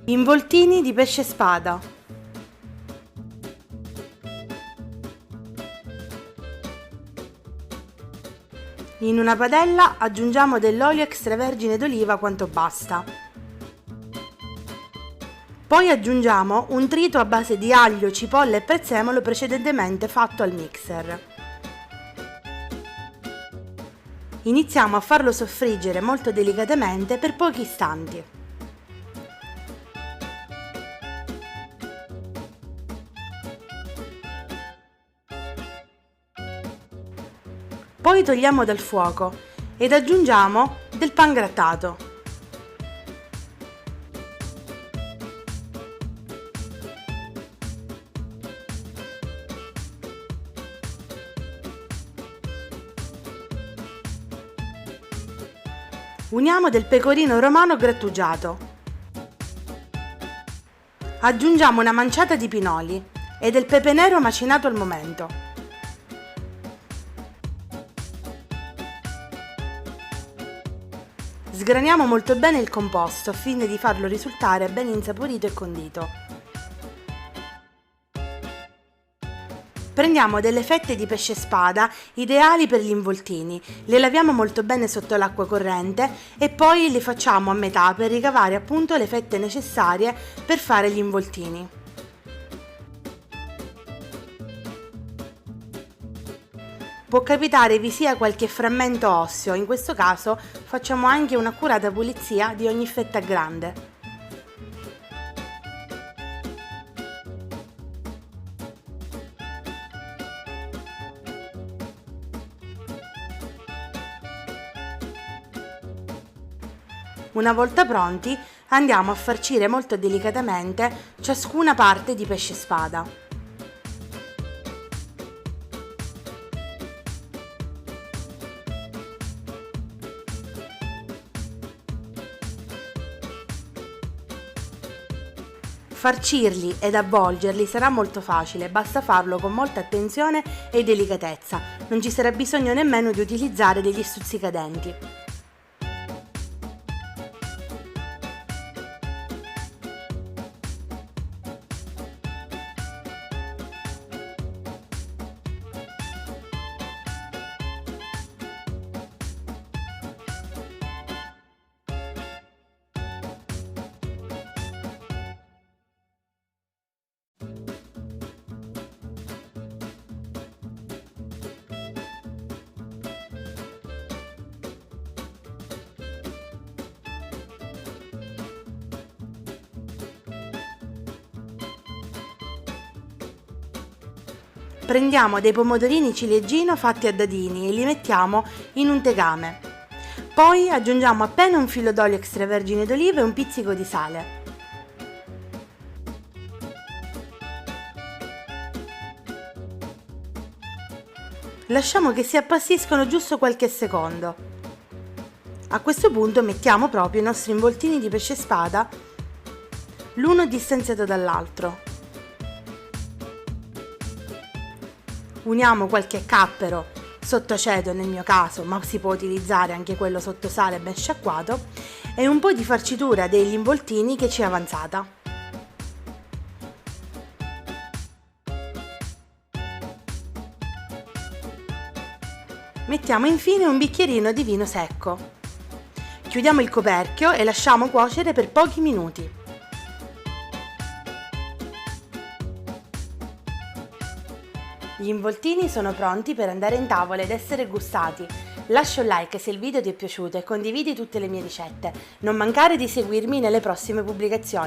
Involtini di pesce spada. In una padella aggiungiamo dell'olio extravergine d'oliva quanto basta. Poi aggiungiamo un trito a base di aglio, cipolla e prezzemolo precedentemente fatto al mixer. Iniziamo a farlo soffriggere molto delicatamente per pochi istanti. Poi togliamo dal fuoco ed aggiungiamo del pangrattato. Uniamo del pecorino romano grattugiato. Aggiungiamo una manciata di pinoli e del pepe nero macinato al momento. Sgraniamo molto bene il composto a fine di farlo risultare ben insaporito e condito. Prendiamo delle fette di pesce spada ideali per gli involtini, le laviamo molto bene sotto l'acqua corrente e poi le facciamo a metà per ricavare appunto le fette necessarie per fare gli involtini. Può capitare vi sia qualche frammento osseo, in questo caso facciamo anche un'accurata pulizia di ogni fetta grande. Una volta pronti, andiamo a farcire molto delicatamente ciascuna parte di pesce spada. Farcirli ed avvolgerli sarà molto facile, basta farlo con molta attenzione e delicatezza, non ci sarà bisogno nemmeno di utilizzare degli stuzzicadenti. Prendiamo dei pomodorini ciliegino fatti a dadini e li mettiamo in un tegame. Poi aggiungiamo appena un filo d'olio extravergine d'oliva e un pizzico di sale. Lasciamo che si appassiscano giusto qualche secondo. A questo punto mettiamo proprio i nostri involtini di pesce spada, l'uno distanziato dall'altro. Uniamo qualche cappero sott'aceto nel mio caso, ma si può utilizzare anche quello sotto sale ben sciacquato, e un po' di farcitura degli involtini che ci è avanzata. Mettiamo infine un bicchierino di vino secco. Chiudiamo il coperchio e lasciamo cuocere per pochi minuti. Gli involtini sono pronti per andare in tavola ed essere gustati. Lascia un like se il video ti è piaciuto e condividi tutte le mie ricette. Non mancare di seguirmi nelle prossime pubblicazioni.